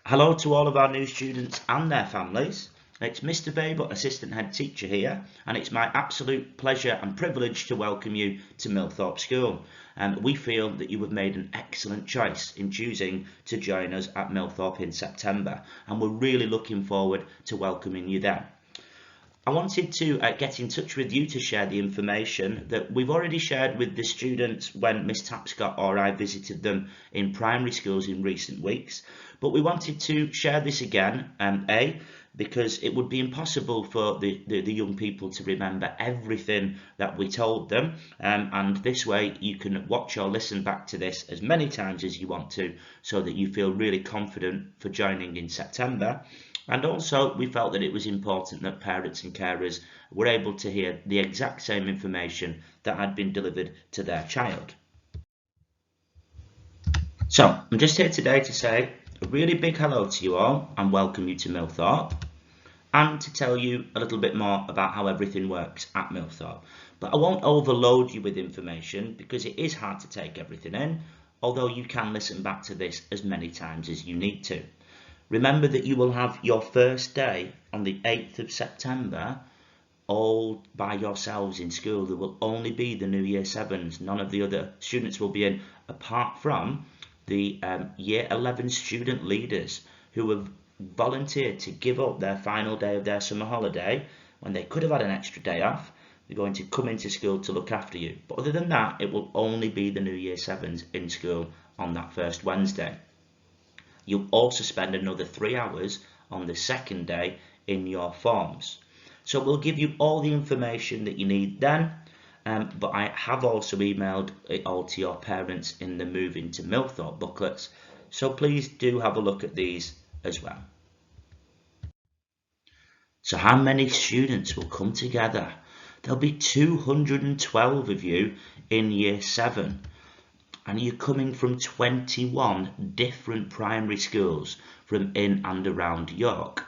Hello to all of our new students and their families. It's Mr. Babel, Assistant Head Teacher here, and it's my absolute pleasure and privilege to welcome you to Millthorpe School. We feel that you have made an excellent choice in choosing to join us at Millthorpe in September, and we're really looking forward to welcoming you there. I wanted to get in touch with you to share the information that we've already shared with the students when Miss Tapscott or I visited them in primary schools in recent weeks, but we wanted to share this again, because it would be impossible for the young people to remember everything that we told them, and this way you can watch or listen back to this as many times as you want to, so that you feel really confident for joining in September. And also we felt that it was important that parents and carers were able to hear the exact same information that had been delivered to their child. So I'm just here today to say a really big hello to you all and welcome you to Millthorpe, and to tell you a little bit more about how everything works at Millthorpe. But I won't overload you with information because it is hard to take everything in, although you can listen back to this as many times as you need to. Remember that you will have your first day on the 8th of September all by yourselves in school. There will only be the new Year 7s. None of the other students will be in, apart from the Year 11 student leaders who have volunteered to give up their final day of their summer holiday when they could have had an extra day off. They're going to come into school to look after you. But other than that, it will only be the new Year 7s in school on that first Wednesday. You'll also spend another 3 hours on the second day in your forms. So we'll give you all the information that you need then, but I have also emailed it all to your parents in the Moving to Millthorpe booklets, so please do have a look at these as well. So how many students will come together? There'll be 212 of you in Year 7. And you're coming from 21 different primary schools from in and around York.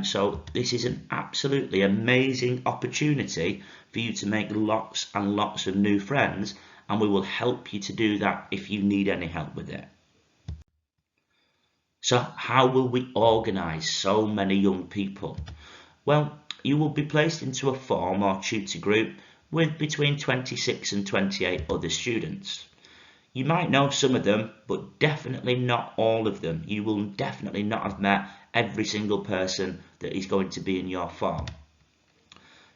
So this is an absolutely amazing opportunity for you to make lots and lots of new friends, and we will help you to do that if you need any help with it. So how will we organise so many young people? Well, you will be placed into a form or tutor group with between 26 and 28 other students. You might know some of them, but definitely not all of them. You will definitely not have met every single person that is going to be in your form.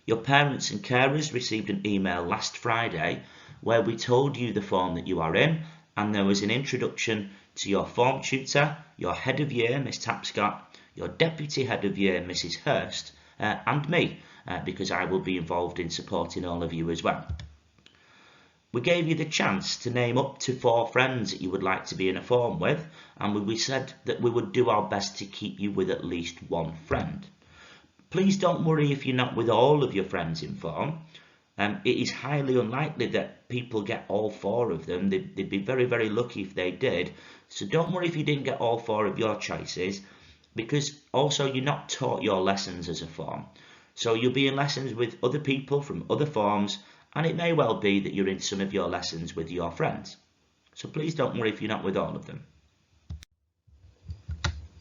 Your parents and carers received an email last Friday where we told you the form that you are in, and there was an introduction to your form tutor, your head of year, Miss Tapscott, your deputy head of year, Mrs. Hurst, and me, because I will be involved in supporting all of you as well. We gave you the chance to name up to 4 friends that you would like to be in a form with, and we said that we would do our best to keep you with at least 1 friend. Please don't worry if you're not with all of your friends in form. It is highly unlikely that people get all 4 of them. They'd be very, very lucky if they did. So don't worry if you didn't get all 4 of your choices, because also you're not taught your lessons as a form. So you'll be in lessons with other people from other forms, and it may well be that you're in some of your lessons with your friends. So please don't worry if you're not with all of them.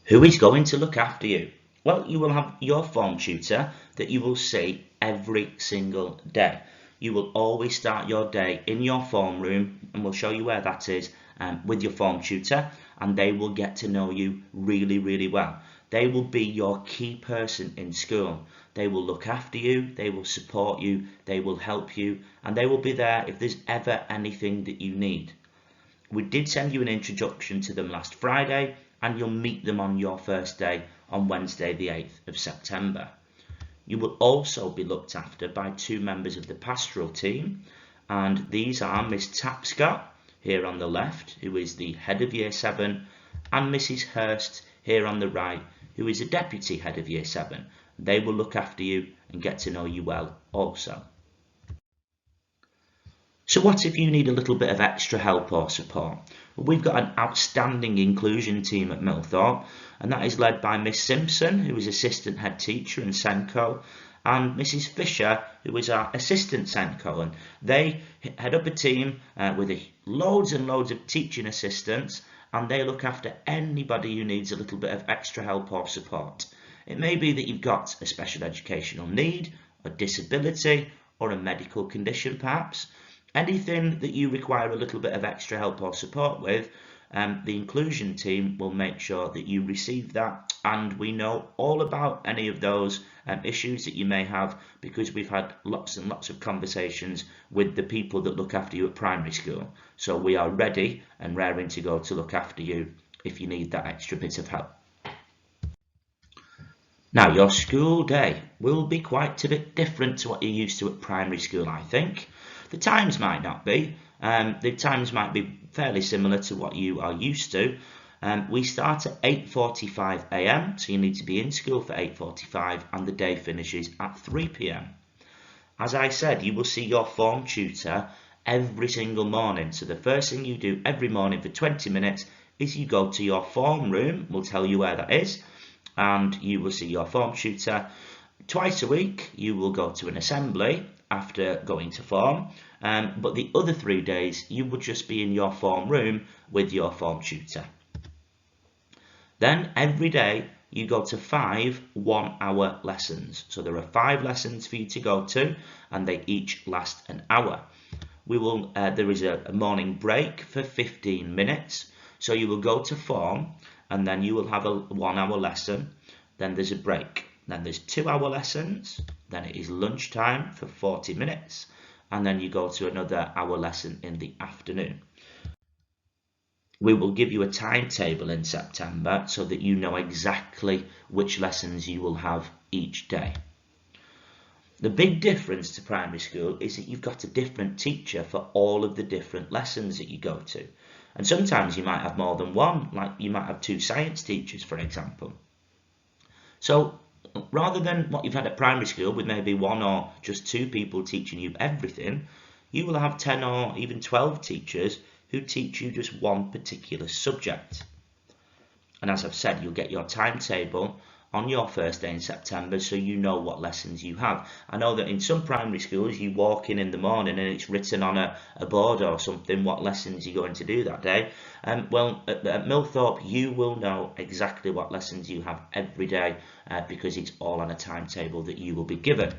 Who is going to look after you? Well, you will have your form tutor that you will see every single day. You will always start your day in your form room, and we'll show you where that is, with your form tutor, and they will get to know you really, really well. They will be your key person in school. They will look after you, they will support you, they will help you, and they will be there if there's ever anything that you need. We did send you an introduction to them last Friday, and you'll meet them on your first day on Wednesday the 8th of September. You will also be looked after by 2 members of the pastoral team, and these are Miss Tapscott here on the left, who is the head of Year 7, and Mrs. Hurst here on the right, who is a deputy head of Year 7. They will look after you and get to know you well also. So what if you need a little bit of extra help or support? Well, we've got an outstanding inclusion team at Millthorpe, and that is led by Miss Simpson, who is assistant head teacher and SENCO, and Mrs. Fisher, who is our assistant SENCO, and they head up a team with loads and loads of teaching assistants, and they look after anybody who needs a little bit of extra help or support. It may be that you've got a special educational need, a disability, or a medical condition perhaps. Anything that you require a little bit of extra help or support with, the inclusion team will make sure that you receive that, and we know all about any of those issues that you may have, because we've had lots and lots of conversations with the people that look after you at primary school. So we are ready and raring to go to look after you if you need that extra bit of help. Now, your school day will be quite a bit different to what you're used to at primary school, I think. The times might not be. The times might be fairly similar to what you are used to. We start at 8:45 a.m, so you need to be in school for 8:45, and the day finishes at 3 p.m. As I said, you will see your form tutor every single morning. So the first thing you do every morning for 20 minutes is you go to your form room. We'll tell you where that is, and you will see your form tutor. Twice a week you will go to an assembly after going to form, but the other 3 days you would just be in your form room with your form tutor. Then every day you go to 5 one-hour lessons. So there are 5 lessons for you to go to, and they each last an hour. There is a morning break for 15 minutes. So you will go to form, and then you will have a 1-hour lesson. Then there's a break. Then there's 2-hour lessons. Then it is lunchtime for 40 minutes. And then you go to another hour lesson in the afternoon. We will give you a timetable in September so that you know exactly which lessons you will have each day. The big difference to primary school is that you've got a different teacher for all of the different lessons that you go to. And sometimes you might have more than one, like you might have 2 science teachers, for example. So rather than what you've had at primary school with maybe 1 or just 2 people teaching you everything, you will have 10 or even 12 teachers who teach you just one particular subject. And as I've said, you'll get your timetable on your first day in September, so you know what lessons you have. I know that in some primary schools you walk in the morning and it's written on a board or something what lessons you're going to do that day. Well, at Millthorpe you will know exactly what lessons you have every day, because it's all on a timetable that you will be given.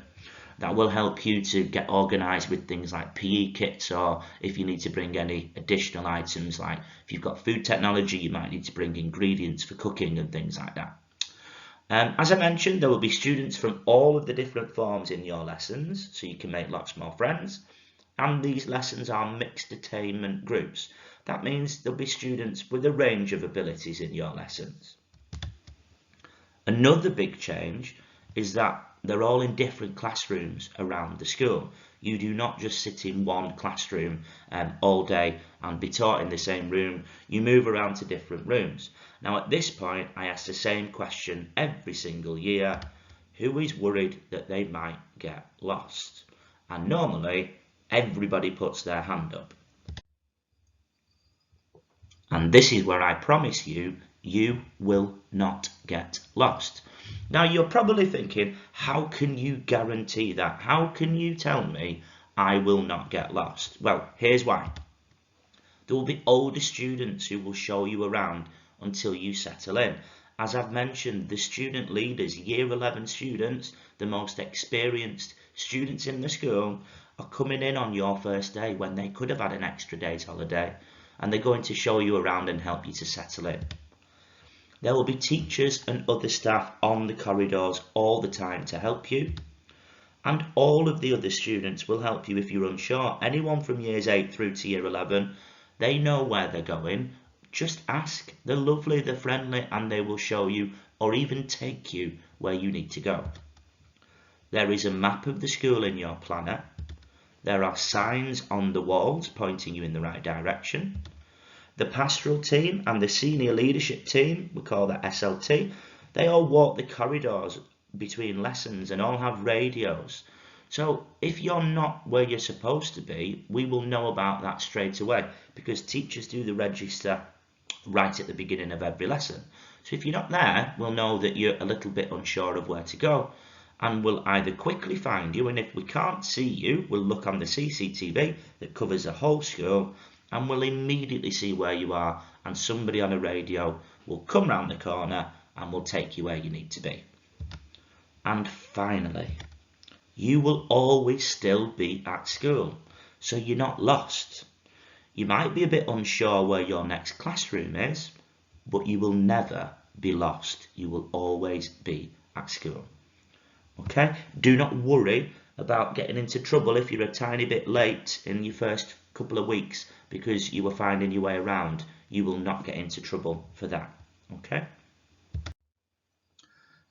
That will help you to get organised with things like PE kits, or if you need to bring any additional items, like if you've got food technology you might need to bring ingredients for cooking and things like that. As I mentioned, there will be students from all of the different forms in your lessons, so you can make lots more friends. And these lessons are mixed attainment groups. That means there'll be students with a range of abilities in your lessons. Another big change is that they're all in different classrooms around the school. You do not just sit in one classroom all day and be taught in the same room. You move around to different rooms. Now at this point I ask the same question every single year: who is worried that they might get lost? And normally everybody puts their hand up. And this is where I promise you, you will not get lost. Now you're probably thinking, how can you guarantee that? How can you tell me I will not get lost? Well, here's why. There will be older students who will show you around until you settle in. As I've mentioned, the student leaders, year 11 students, the most experienced students in the school, are coming in on your first day when they could have had an extra day's holiday, and they're going to show you around and help you to settle in. There will be teachers and other staff on the corridors all the time to help you, and all of the other students will help you if you're unsure. Anyone from years 8 through to year 11, they know where they're going. Just ask. They're lovely, they're friendly, and they will show you or even take you where you need to go. There is a map of the school in your planner. There are signs on the walls pointing you in the right direction. The pastoral team and the senior leadership team, we call that SLT, they all walk the corridors between lessons and all have radios. So if you're not where you're supposed to be, we will know about that straight away, because teachers do the register right at the beginning of every lesson. So if you're not there, we'll know that you're a little bit unsure of where to go, and we'll either quickly find you, and if we can't see you, we'll look on the CCTV that covers the whole school, and we'll immediately see where you are, and somebody on a radio will come round the corner and will take you where you need to be. And finally, you will always still be at school, so you're not lost. You might be a bit unsure where your next classroom is, but you will never be lost. You will always be at school. Okay? Do not worry about getting into trouble if you're a tiny bit late in your first couple of weeks because you were finding your way around. You will not get into trouble for that. Okay?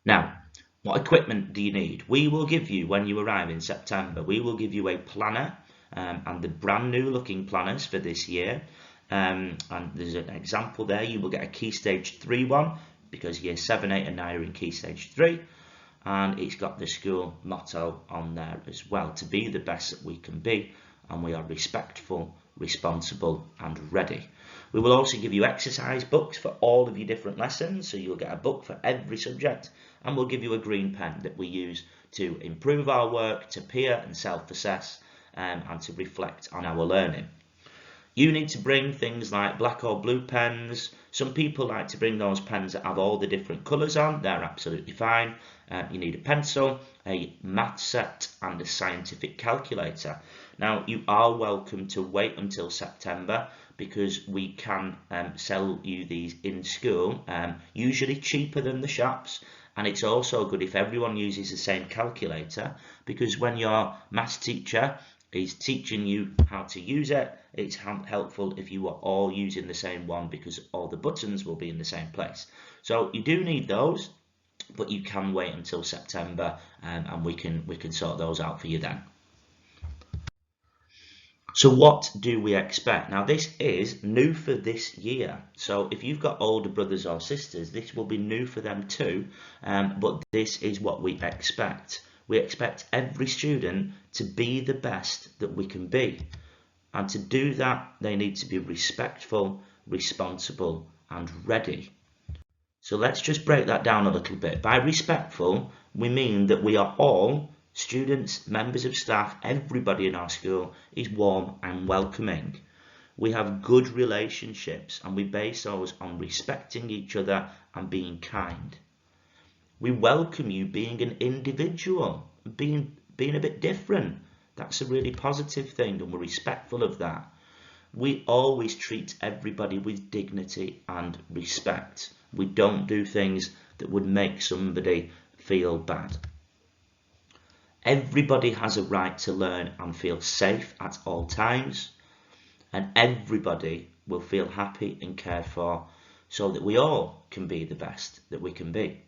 Now, what equipment do you need? We will give you, when you arrive in September, we will give you a planner and the brand new looking planners for this year. And there's an example there. You will get a Key Stage 3 one because year 7, 8 and 9 are in Key Stage 3. And it's got the school motto on there as well: to be the best that we can be, and we are respectful, responsible and ready. We will also give you exercise books for all of your different lessons, so you'll get a book for every subject, and we'll give you a green pen that we use to improve our work, to peer and self-assess, and to reflect on our learning. You need to bring things like black or blue pens. Some people like to bring those pens that have all the different colours on. They're absolutely fine. You need a pencil, a math set and a scientific calculator. Now, you are welcome to wait until September because we can sell you these in school, usually cheaper than the shops. And it's also good if everyone uses the same calculator, because when your maths teacher is teaching you how to use it, it's helpful if you are all using the same one because all the buttons will be in the same place. So you do need those, but you can wait until September and we can sort those out for you then. So what do we expect? Now, this is new for this year. So if you've got older brothers or sisters, this will be new for them too, but this is what we expect. We expect every student to be the best that we can be. And to do that, they need to be respectful, responsible, and ready. So let's just break that down a little bit. By respectful, we mean that we are all students, members of staff, everybody in our school is warm and welcoming. We have good relationships and we base those on respecting each other and being kind. We welcome you being an individual, being a bit different. That's a really positive thing and we're respectful of that. We always treat everybody with dignity and respect. We don't do things that would make somebody feel bad. Everybody has a right to learn and feel safe at all times, and everybody will feel happy and cared for so that we all can be the best that we can be.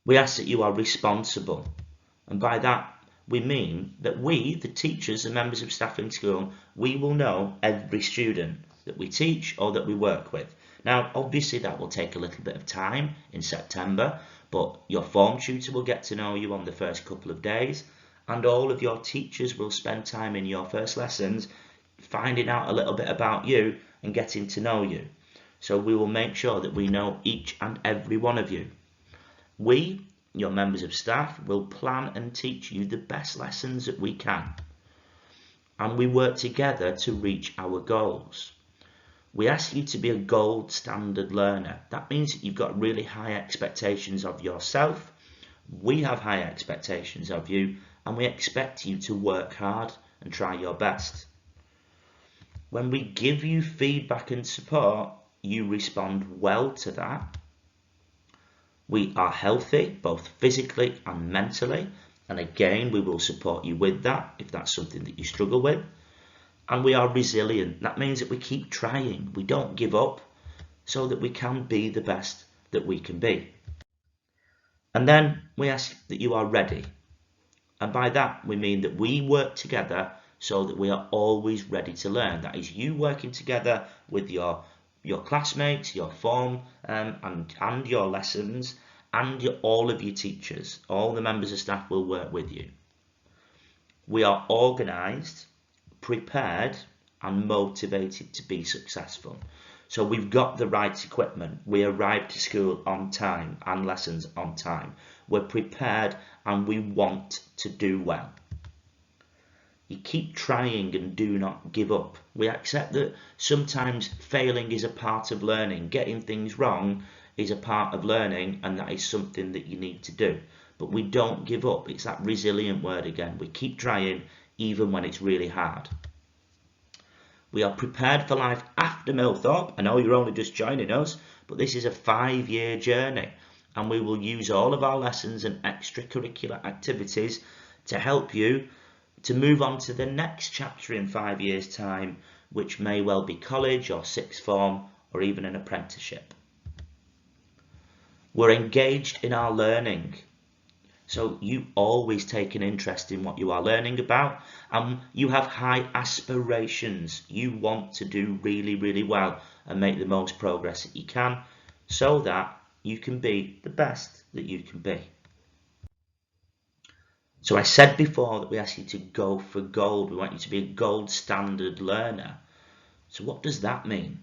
We ask that you are responsible, and by that we mean that we, the teachers and members of staff in school, we will know every student that we teach or that we work with. Now, obviously that will take a little bit of time in September, but your form tutor will get to know you on the first couple of days, and all of your teachers will spend time in your first lessons finding out a little bit about you and getting to know you. So we will make sure that we know each and every one of you. We, your members of staff, will plan and teach you the best lessons that we can. And we work together to reach our goals. We ask you to be a gold standard learner. That means that you've got really high expectations of yourself. We have high expectations of you, and we expect you to work hard and try your best. When we give you feedback and support, you respond well to that. We are healthy, both physically and mentally, and again, we will support you with that if that's something that you struggle with. And we are resilient. That means that we keep trying. We don't give up so that we can be the best that we can be. And then we ask that you are ready. And by that, we mean that we work together so that we are always ready to learn. That is you working together with your classmates, your form and your lessons, and all of your teachers. All the members of staff will work with you. We are organised, prepared and motivated to be successful. So we've got the right equipment. We arrive to school on time and lessons on time. We're prepared and we want to do well. You keep trying and do not give up. We accept that sometimes failing is a part of learning. Getting things wrong is a part of learning, and that is something that you need to do. But we don't give up. It's that resilient word again. We keep trying even when it's really hard. We are prepared for life after Millthorpe. I know you're only just joining us, but this is a 5-year journey, and we will use all of our lessons and extracurricular activities to help you to move on to the next chapter in 5 years' time, which may well be college or sixth form or even an apprenticeship. We're engaged in our learning. So you always take an interest in what you are learning about, and you have high aspirations. You want to do really, really well and make the most progress that you can so that you can be the best that you can be. So I said before that we ask you to go for gold. We want you to be a gold standard learner. So what does that mean?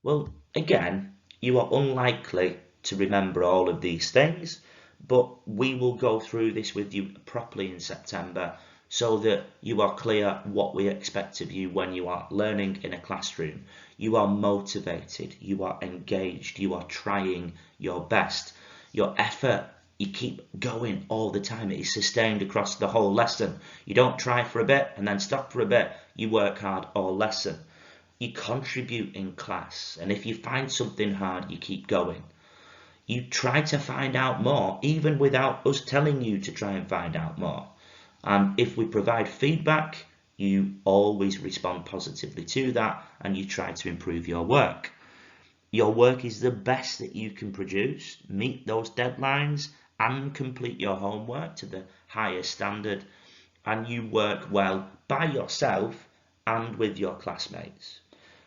Well, again, you are unlikely to remember all of these things, but we will go through this with you properly in September so that you are clear what we expect of you when you are learning in a classroom. You are motivated, you are engaged, you are trying your best. Your effort, you keep going all the time. It is sustained across the whole lesson. You don't try for a bit and then stop for a bit. You work hard all lesson. You contribute in class, and if you find something hard, you keep going. You try to find out more, even without us telling you to try and find out more. And if we provide feedback, you always respond positively to that, and you try to improve your work. Your work is the best that you can produce. Meet those deadlines and complete your homework to the highest standard, and you work well by yourself and with your classmates.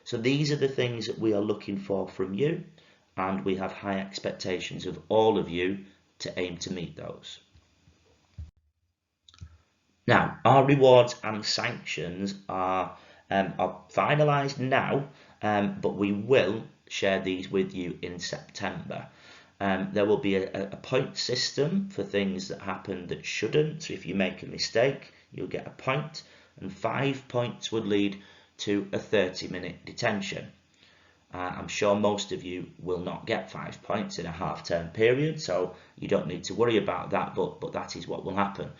So these are the things that we are looking for from you, and we have high expectations of all of you to aim to meet those. Now, our rewards and sanctions are finalised now, but we will share these with you in September. There will be a point system for things that happen that shouldn't. So if you make a mistake, you'll get a point, and 5 points would lead to a 30-minute detention. I'm sure most of you will not get 5 points in a half-term period, so you don't need to worry about that, but that is what will happen.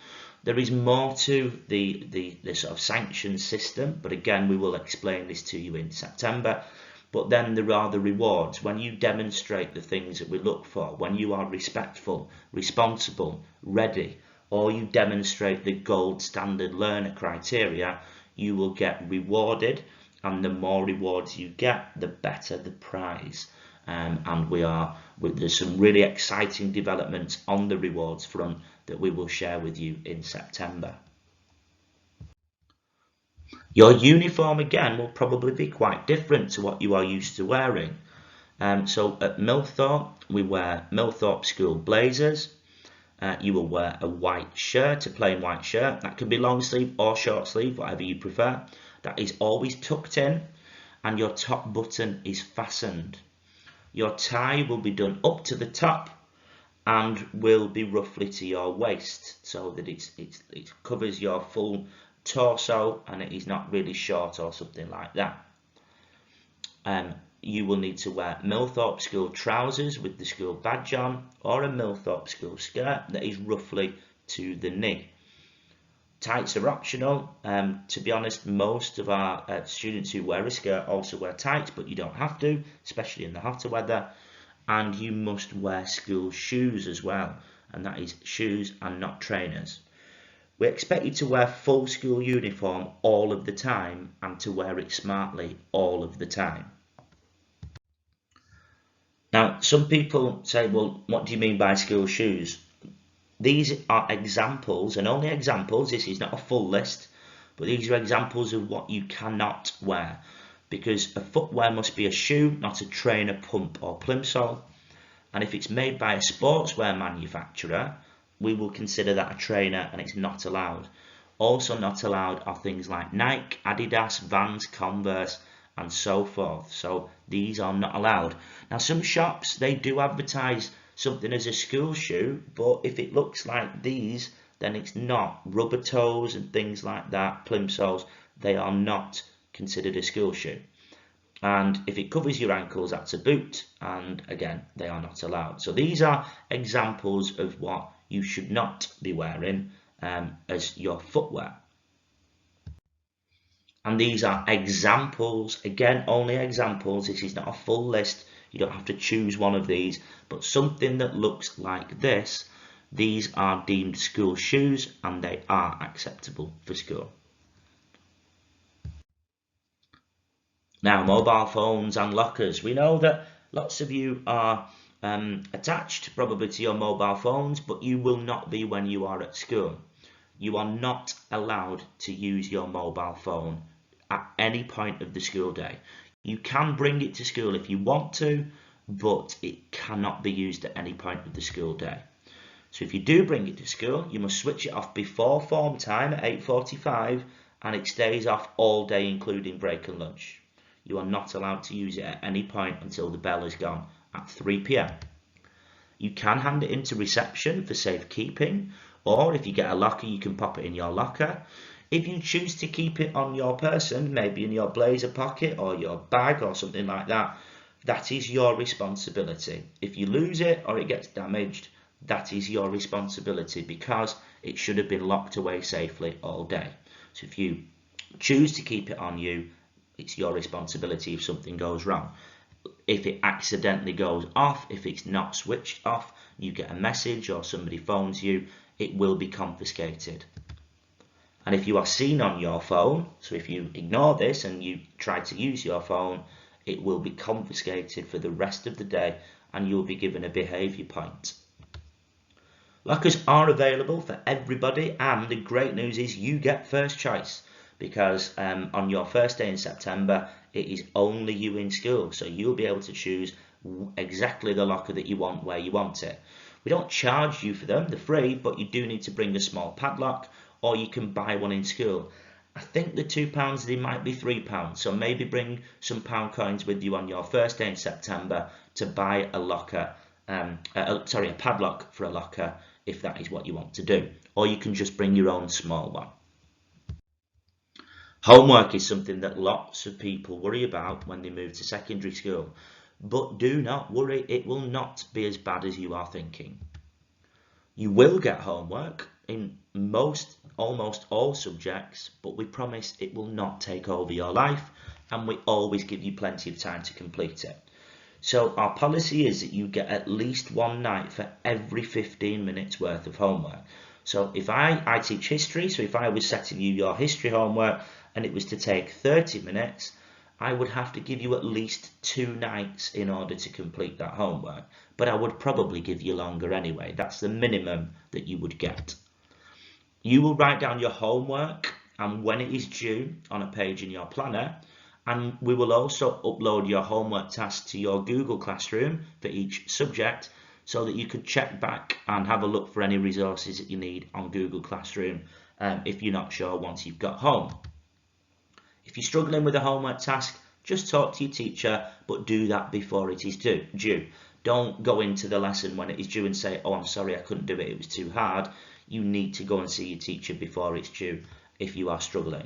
There is more to the sort of sanction system, but again, we will explain this to you in September. But then there are the rewards. When you demonstrate the things that we look for, when you are respectful, responsible, ready, or you demonstrate the gold standard learner criteria, you will get rewarded, and the more rewards you get, the better the prize. And there's some really exciting developments on the rewards front that we will share with you in September. Your uniform again will probably be quite different to what you are used to wearing. So at Millthorpe, we wear Millthorpe School blazers. You will wear a white shirt, a plain white shirt. That can be long sleeve or short sleeve, whatever you prefer. That is always tucked in, and your top button is fastened. Your tie will be done up to the top and will be roughly to your waist, so that it covers your full torso and it is not really short or something like that. You will need to wear Millthorpe School trousers with the school badge on, or a Millthorpe School skirt that is roughly to the knee. Tights are optional. To be honest, most of our students who wear a skirt also wear tights, but you don't have to, especially in the hotter weather. And you must wear school shoes as well, and that is shoes and not trainers. We expect you to wear full school uniform all of the time and to wear it smartly all of the time. Now, some people say, well, what do you mean by school shoes? These are examples, and only examples. This is not a full list, but these are examples of what you cannot wear, because a footwear must be a shoe, not a trainer, pump or plimsoll. And if it's made by a sportswear manufacturer, we will consider that a trainer, and it's not allowed. Also not allowed are things like Nike, Adidas, Vans, Converse, and so forth. So these are not allowed. Now, some shops, they do advertise something as a school shoe, but if it looks like these, then it's not. Rubber toes and things like that, plimsolls, they are not considered a school shoe. And if it covers your ankles, that's a boot, and again, they are not allowed. So these are examples of what you should not be wearing as your footwear. And these are examples, again, only examples. This is not a full list. You don't have to choose one of these, but something that looks like this. These are deemed school shoes and they are acceptable for school. Now, mobile phones and lockers. We know that lots of you are attached probably to your mobile phones, but you will not be when you are at school. You are not allowed to use your mobile phone at any point of the school day. You can bring it to school if you want to, but it cannot be used at any point of the school day. So if you do bring it to school, you must switch it off before form time at 8:45 and it stays off all day including break and lunch. You are not allowed to use it at any point until the bell is gone at 3 p.m. You can hand it into reception for safekeeping, or if you get a locker, you can pop it in your locker. If you choose to keep it on your person, maybe in your blazer pocket or your bag or something like that, that is your responsibility. If you lose it or it gets damaged, that is your responsibility because it should have been locked away safely all day. So if you choose to keep it on you, it's your responsibility if something goes wrong. If it accidentally goes off, if it's not switched off, you get a message or somebody phones you, it will be confiscated. And if you are seen on your phone, so if you ignore this and you try to use your phone, it will be confiscated for the rest of the day and you'll be given a behaviour point. Lockers are available for everybody, and the great news is you get first choice because on your first day in September it is only you in school, so you'll be able to choose exactly the locker that you want where you want it. We don't charge you for them, they're free, but you do need to bring a small padlock or you can buy one in school. I think the £2 they might be £3, so maybe bring some pound coins with you on your first day in September to buy a locker, a padlock for a locker if that is what you want to do, or you can just bring your own small one. Homework is something that lots of people worry about when they move to secondary school, but do not worry, it will not be as bad as you are thinking. You will get homework in almost all subjects, but we promise it will not take over your life and we always give you plenty of time to complete it. So our policy is that you get at least one night for every 15 minutes worth of homework. So if I teach history, so if I was setting you your history homework and it was to take 30 minutes, I would have to give you at least 2 nights in order to complete that homework. But I would probably give you longer anyway. That's the minimum that you would get. You will write down your homework and when it is due on a page in your planner, and we will also upload your homework tasks to your Google Classroom for each subject so that you could check back and have a look for any resources that you need on Google Classroom if you're not sure once you've got home. If you're struggling with a homework task, just talk to your teacher, but do that before it is due. Don't go into the lesson when it is due and say, oh, I'm sorry, I couldn't do it, it was too hard. You need to go and see your teacher before it's due if you are struggling.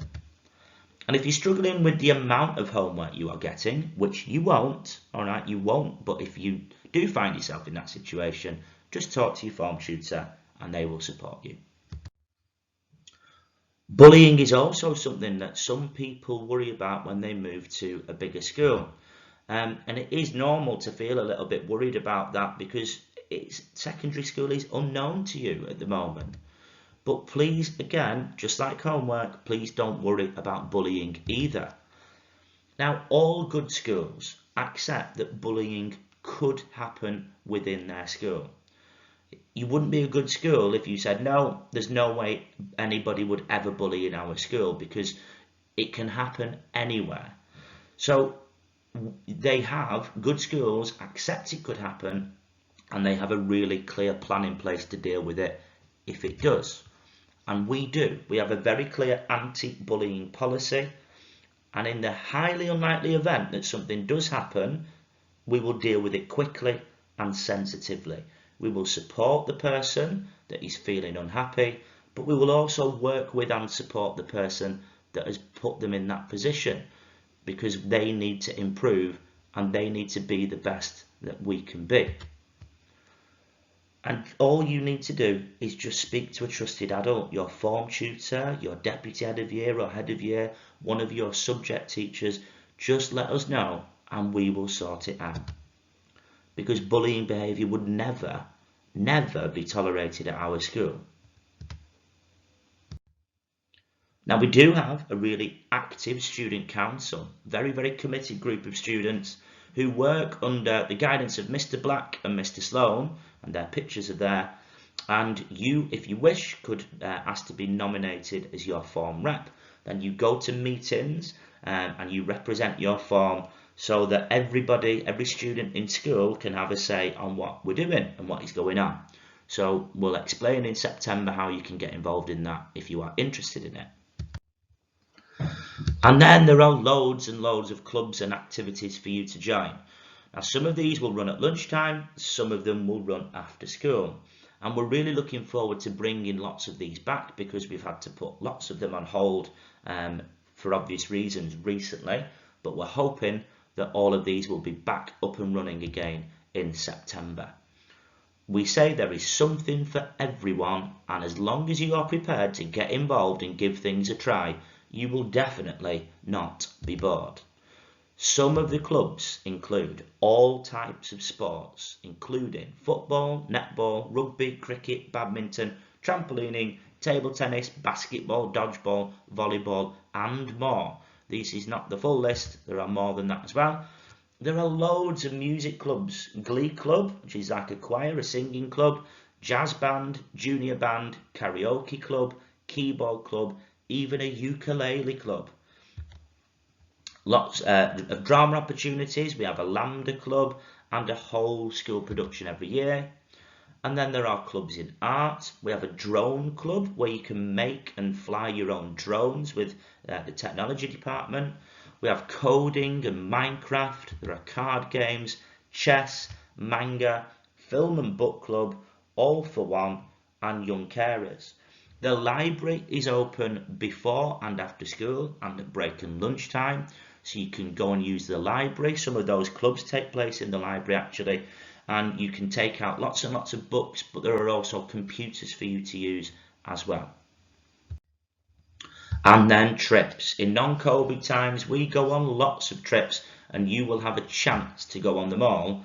And if you're struggling with the amount of homework you are getting, which you won't, all right, you won't, but if you do find yourself in that situation, just talk to your form tutor and they will support you. Bullying is also something that some people worry about when they move to a bigger school. And it is normal to feel a little bit worried about that because secondary school is unknown to you at the moment. But please, again, just like homework, please don't worry about bullying either. Now, all good schools accept that bullying could happen within their school. You wouldn't be a good school if you said, no, there's no way anybody would ever bully in our school because it can happen anywhere. So good schools accept it could happen and they have a really clear plan in place to deal with it if it does. And we do. We have a very clear anti-bullying policy. And in the highly unlikely event that something does happen, we will deal with it quickly and sensitively. We will support the person that is feeling unhappy, but we will also work with and support the person that has put them in that position, because they need to improve and they need to be the best that we can be. And all you need to do is just speak to a trusted adult, your form tutor, your deputy head of year or head of year, one of your subject teachers. Just let us know and we will sort it out. Because bullying behaviour would never, never be tolerated at our school. Now, we do have a really active student council, very, very committed group of students who work under the guidance of Mr. Black and Mr. Sloan, and their pictures are there. And you, if you wish, could ask to be nominated as your form rep. Then you go to meetings and you represent your form so that everybody, every student in school can have a say on what we're doing and what is going on. So we'll explain in September how you can get involved in that if you are interested in it. And then there are loads and loads of clubs and activities for you to join. Now, some of these will run at lunchtime, some of them will run after school. And we're really looking forward to bringing lots of these back, because we've had to put lots of them on hold for obvious reasons recently. But we're hoping that all of these will be back up and running again in September. We say there is something for everyone, and as long as you are prepared to get involved and give things a try, you will definitely not be bored. Some of the clubs include all types of sports, including football, netball, rugby, cricket, badminton, trampolining, table tennis, basketball, dodgeball, volleyball, and more. This is not the full list, there are more than that as well. There are loads of music clubs, glee club, which is like a choir, a singing club, jazz band, junior band, karaoke club, keyboard club, even a ukulele club. Lots of drama opportunities. We have a Lambda club and a whole school production every year. And then there are clubs in art. We have a drone club where you can make and fly your own drones with the technology department. We have coding and Minecraft. There are card games, chess, manga, film and book club, all for one, and young carers. The library is open before and after school and at break and lunchtime, so you can go and use the library. Some of those clubs take place in the library actually, and you can take out lots and lots of books, but there are also computers for you to use as well. And then trips. In non-COVID times, we go on lots of trips, and you will have a chance to go on them all,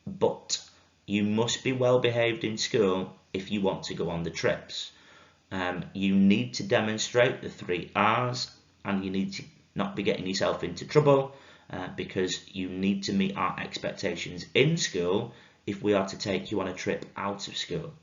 but you must be well behaved in school if you want to go on the trips. You need to demonstrate the 3 R's, and you need to not be getting yourself into trouble, because you need to meet our expectations in school if we are to take you on a trip out of school.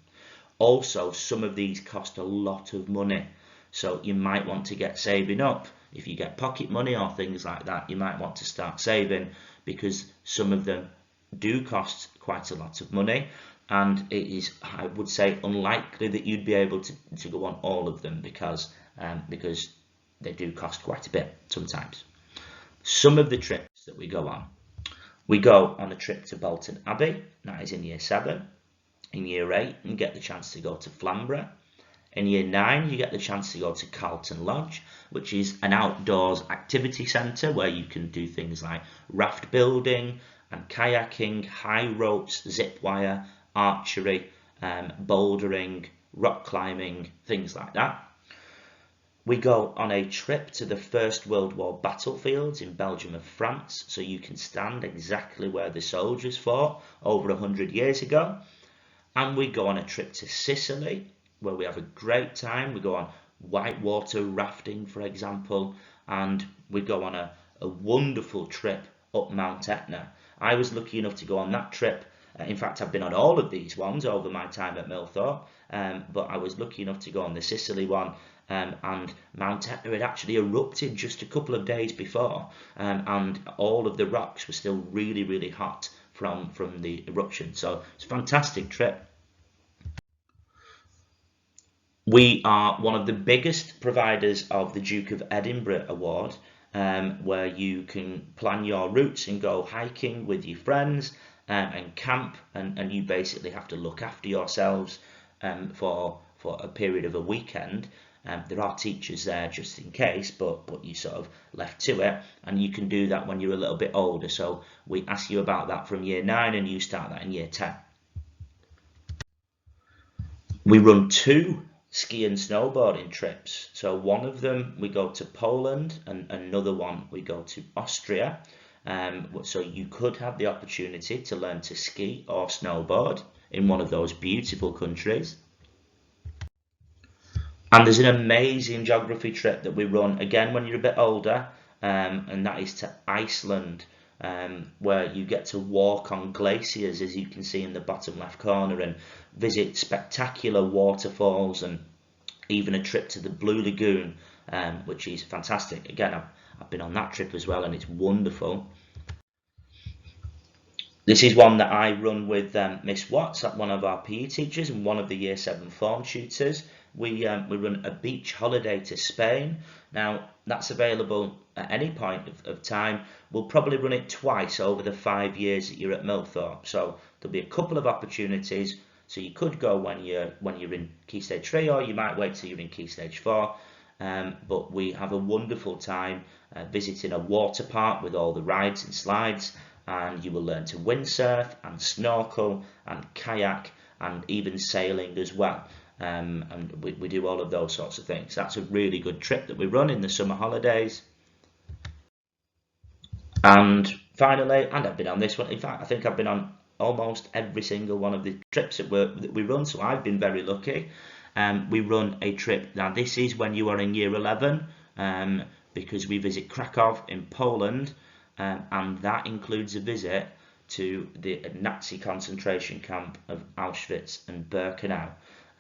Also, some of these cost a lot of money, so you might want to get saving up. If you get pocket money or things like that, you might want to start saving, because some of them do cost quite a lot of money, and it is, I would say, unlikely that you'd be able to go on all of them, because they do cost quite a bit sometimes. Some of the trips that we go on a trip to Bolton Abbey, that is in year 7. In year 8, you get the chance to go to Flamborough. In year 9, you get the chance to go to Carlton Lodge, which is an outdoors activity centre where you can do things like raft building and kayaking, high ropes, zip wire, archery, bouldering, rock climbing, things like that. We go on a trip to the First World War battlefields in Belgium and France, so you can stand exactly where the soldiers fought over 100 years ago. And we go on a trip to Sicily, where we have a great time. We go on whitewater rafting, for example, and we go on a wonderful trip up Mount Etna. I was lucky enough to go on that trip. In fact, I've been on all of these ones over my time at Millthorpe, but I was lucky enough to go on the Sicily one, and Mount Etna had actually erupted just a couple of days before, and all of the rocks were still really, really hot from the eruption. So it's a fantastic trip. We are one of the biggest providers of the Duke of Edinburgh Award, where you can plan your routes and go hiking with your friends and camp, and you basically have to look after yourselves for for a period of a weekend. There are teachers there just in case, but you sort of left to it, and you can do that when you're a little bit older. So we ask you about that from year 9 and you start that in year 10. We run 2 ski and snowboarding trips. So one of them we go to Poland and another one we go to Austria. So you could have the opportunity to learn to ski or snowboard in one of those beautiful countries. And there's an amazing geography trip that we run again when you're a bit older, and that is to Iceland, where you get to walk on glaciers, as you can see in the bottom left corner, and visit spectacular waterfalls, and even a trip to the Blue Lagoon, which is fantastic. Again, I've been on that trip as well, and it's wonderful. This is one that I run with Miss Watts, one of our PE teachers and one of the Year 7 form tutors. We run a beach holiday to Spain. Now, that's available at any point of time. We'll probably run it twice over the 5 years that you're at Millthorpe. So there'll be a couple of opportunities. So you could go when you're in Key Stage 3, or you might wait till you're in Key Stage 4. But we have a wonderful time visiting a water park with all the rides and slides, and you will learn to windsurf and snorkel and kayak and even sailing as well. And we do all of those sorts of things. That's a really good trip that we run in the summer holidays. And finally, and I've been on this one, in fact I think I've been on almost every single one of the trips that we run, so I've been very lucky. We run a trip, now this is when you are in year 11, because we visit Krakow in Poland, and that includes a visit to the Nazi concentration camp of Auschwitz and Birkenau.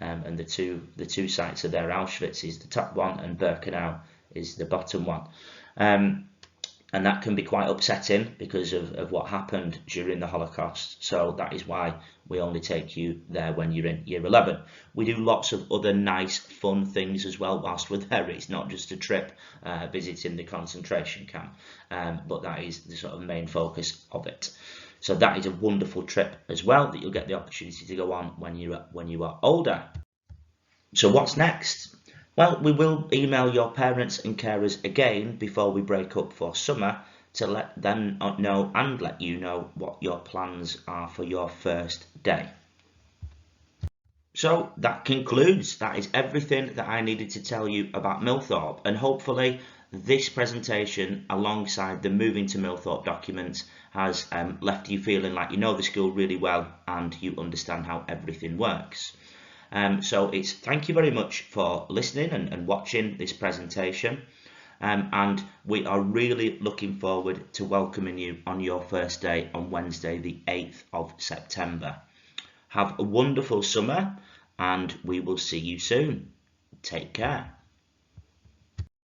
And the two sites are there. Auschwitz is the top one and Birkenau is the bottom one. And that can be quite upsetting because of what happened during the Holocaust. So that is why we only take you there when you're in year 11. We do lots of other nice, fun things as well whilst we're there. It's not just a trip visiting the concentration camp, but that is the sort of main focus of it. So that is a wonderful trip as well that you'll get the opportunity to go on when you are older. So what's next? Well, we will email your parents and carers again before we break up for summer to let them know and let you know what your plans are for your first day. So that concludes. That is everything that I needed to tell you about Millthorpe, and hopefully this presentation alongside the moving to Millthorpe documents has left you feeling like you know the school really well and you understand how everything works. So it's thank you very much for listening and watching this presentation, and we are really looking forward to welcoming you on your first day on Wednesday the 8th of September. Have a wonderful summer and we will see you soon. Take care.